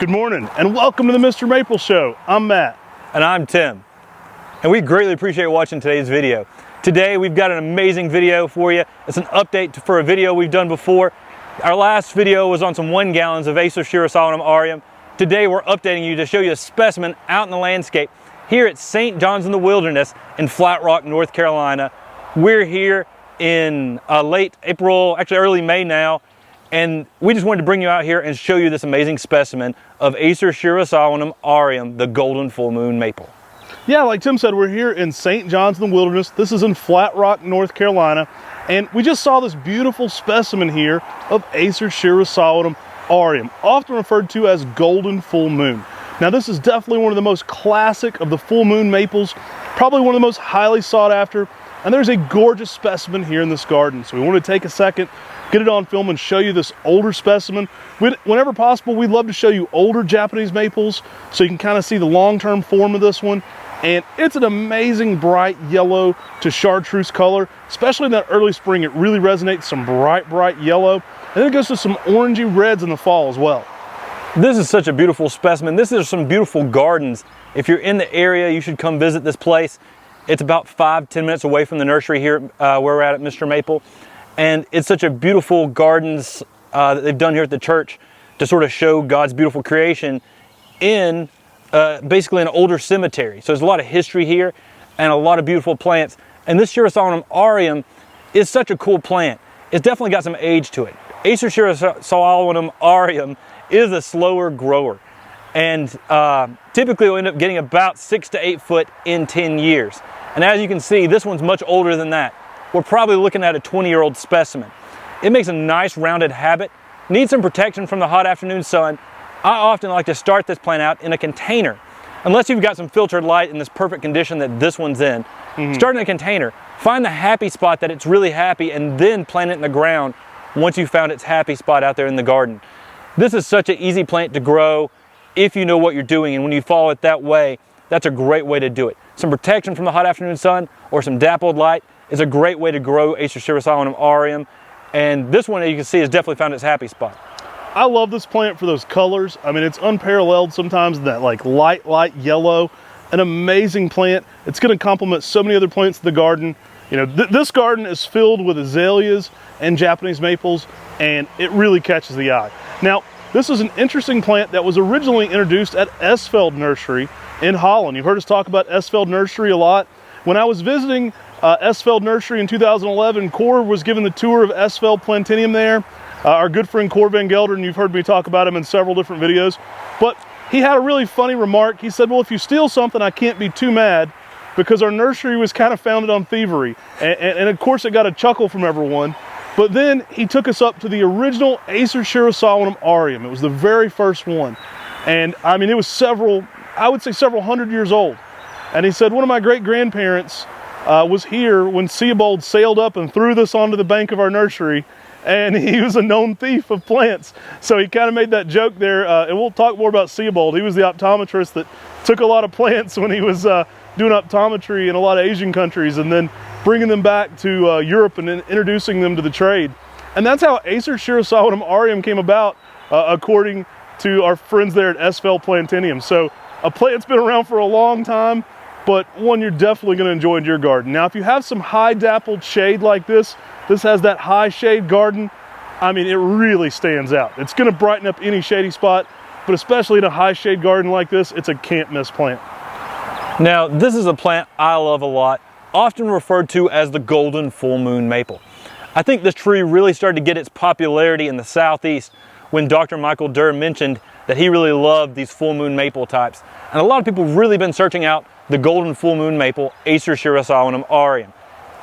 Good morning and welcome to the Mr. Maple Show. I'm Matt. And I'm Tim. And we greatly appreciate watching today's video. Today we've got an amazing video for you. It's an update for a video we've done before. Our last video was on some 1 gallons of Acer Shirasawanum Aureum. Today we're updating you to show you a specimen out in the landscape here at St. John's in the Wilderness in Flat Rock, North Carolina. We're here in late April, actually early May now, and we just wanted to bring you out here and show you this amazing specimen of Acer Shirasawanum Aureum, the golden full moon maple. Yeah, like Tim said, we're here in St. John's in the Wilderness. This is in Flat Rock, North Carolina, and we just saw this beautiful specimen here of Acer Shirasawanum Aureum, often referred to as golden full moon. Now this is definitely one of the most classic of the full moon maples, probably one of the most highly sought after, and there's a gorgeous specimen here in this garden. So we want to take a second, get it on film and show you this older specimen. Whenever possible, we'd love to show you older Japanese maples so you can kind of see the long-term form of this one. And it's an amazing bright yellow to chartreuse color, especially in that early spring. It really resonates, some bright yellow. And then it goes to some orangey reds in the fall as well. This is such a beautiful specimen. This is some beautiful gardens. If you're in the area, you should come visit this place. It's about 5-10 minutes away from the nursery here where we're at Mr. Maple. And it's such a beautiful gardens that they've done here at the church to sort of show God's beautiful creation in basically an older cemetery. So there's a lot of history here and a lot of beautiful plants. And this Shirasawanum Aureum is such a cool plant. It's definitely got some age to it. Acer Shirasawanum Aureum is a slower grower. And typically we'll end up getting about 6 to 8 foot in 10 years. And as you can see, this one's much older than that. We're probably looking at a 20-year-old specimen. It makes a nice rounded habit, needs some protection from the hot afternoon sun. I often like to start this plant out in a container. Unless you've got some filtered light in this perfect condition that this one's in, start in a container, find the happy spot that it's really happy, and then plant it in the ground once you've found its happy spot out there in the garden. This is such an easy plant to grow if you know what you're doing, and when you follow it that way, that's a great way to do it. Some protection from the hot afternoon sun or some dappled light is a great way to grow Acer Shirasawanum Aureum, and this one, as you can see, has definitely found its happy spot. I love this plant for those colors. I mean, it's unparalleled sometimes, that like light yellow. An amazing plant. It's going to complement so many other plants in the garden. You know, this garden is filled with azaleas and Japanese maples, and it really catches the eye. Now, this is an interesting plant that was originally introduced at Esveld Nursery in Holland. You've heard us talk about Esveld Nursery a lot. When I was visiting Esveld Nursery in 2011, Cor was given the tour of Esveld Plantinium there. Our good friend Cor Van Gelderen, you've heard me talk about him in several different videos. But he had a really funny remark. He said, well, if you steal something, I can't be too mad, because our nursery was kind of founded on thievery. And of course, it got a chuckle from everyone. But then he took us up to the original Acer Shirasawanum Aureum. It was the very first one. And I mean, it was I would say several hundred years old. And he said, one of my great-grandparents was here when Esveld sailed up and threw this onto the bank of our nursery. And he was a known thief of plants. So he kind of made that joke there. And we'll talk more about Esveld. He was the optometrist that took a lot of plants when he was doing optometry in a lot of Asian countries, and then bringing them back to Europe and then introducing them to the trade. And that's how Acer Shirasawanum Aureum came about, according to our friends there at Esveld Plantinium. So a plant that's been around for a long time, but one you're definitely going to enjoy in your garden. Now, if you have some high dappled shade like this has that high shade garden, I mean, it really stands out. It's going to brighten up any shady spot, but especially in a high shade garden like this, it's a can't miss plant. Now, this is a plant I love a lot, often referred to as the golden full moon maple. I think this tree really started to get its popularity in the southeast when Dr. Michael Durr mentioned that he really loved these full moon maple types. And a lot of people have really been searching out the golden full moon maple, Acer Shirasawanum Aureum.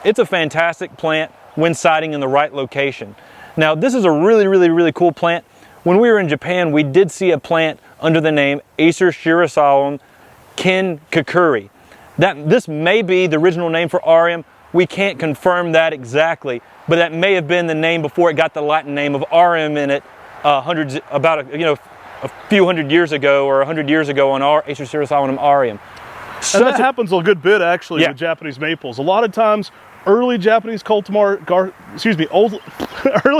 It's a fantastic plant when siting in the right location. Now, this is a really cool plant. When we were in Japan, we did see a plant under the name Acer Shirasawanum Kakuri. This may be the original name for Aureum. We can't confirm that exactly, but that may have been the name before it got the Latin name of Aureum in it a few hundred years ago, or 100 years ago, on our Acer Shirasawanum Aureum. And that happens a good bit, actually, with Japanese maples. A lot of times, early Japanese early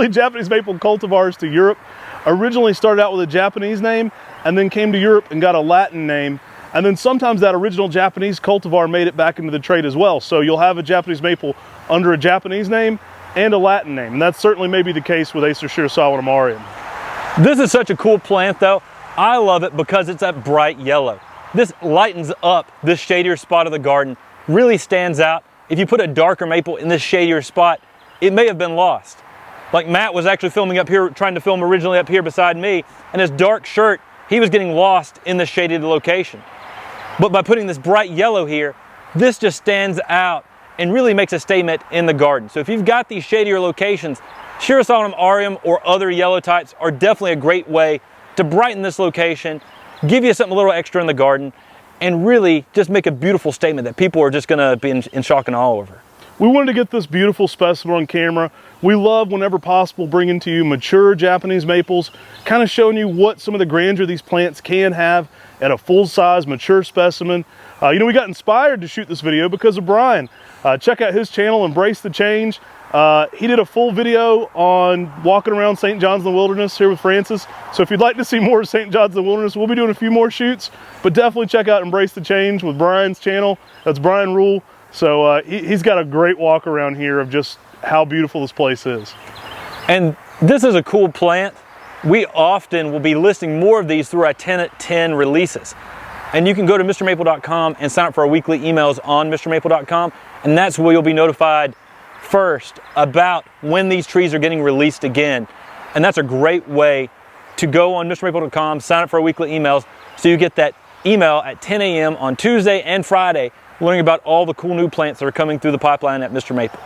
Japanese maple cultivars to Europe. Originally started out with a Japanese name and then came to Europe and got a Latin name. And then sometimes that original Japanese cultivar made it back into the trade as well. So you'll have a Japanese maple under a Japanese name and a Latin name. And that's certainly maybe the case with Acer Shirasawanum Aureum. This is such a cool plant though. I love it because it's that bright yellow. This lightens up this shadier spot of the garden, really stands out. If you put a darker maple in this shadier spot, it may have been lost. Like Matt was actually filming up here, trying to film originally up here beside me, and his dark shirt, he was getting lost in the shaded location. But by putting this bright yellow here, this just stands out and really makes a statement in the garden. So if you've got these shadier locations, Shirasawanum Aureum or other yellow types are definitely a great way to brighten this location, give you something a little extra in the garden, and really just make a beautiful statement that people are just gonna be in shock and awe over. We wanted to get this beautiful specimen on camera. We love, whenever possible, bringing to you mature Japanese maples, kind of showing you what some of the grandeur these plants can have at a full-size mature specimen. You know, we got inspired to shoot this video because of Brian. Check out his channel, Embrace the Change. He did a full video on walking around St. John's in the Wilderness here with Francis. So if you'd like to see more of St. John's in the Wilderness, we'll be doing a few more shoots, but definitely check out Embrace the Change with Brian's channel. That's Brian Rule. So he's got a great walk around here of just how beautiful this place is. And this is a cool plant. We often will be listing more of these through our 10 at 10 releases. And you can go to MrMaple.com and sign up for our weekly emails on MrMaple.com, and that's where you'll be notified first about when these trees are getting released again. And that's a great way to go on MrMaple.com, sign up for our weekly emails, so you get that email at 10 a.m. on Tuesday and Friday, learning about all the cool new plants that are coming through the pipeline at Mr. Maple.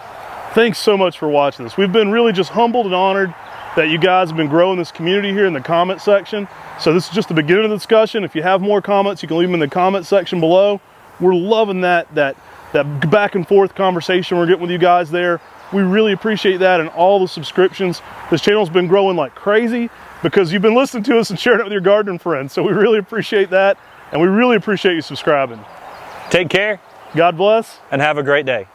Thanks so much for watching this. We've been really just humbled and honored that you guys have been growing this community here in the comment section. So this is just the beginning of the discussion. If you have more comments, you can leave them in the comment section below. We're loving that back and forth conversation we're getting with you guys there. We really appreciate that, and all the subscriptions. This channel's been growing like crazy because you've been listening to us and sharing it with your gardening friends. So we really appreciate that, and we really appreciate you subscribing. Take care. God bless. And have a great day.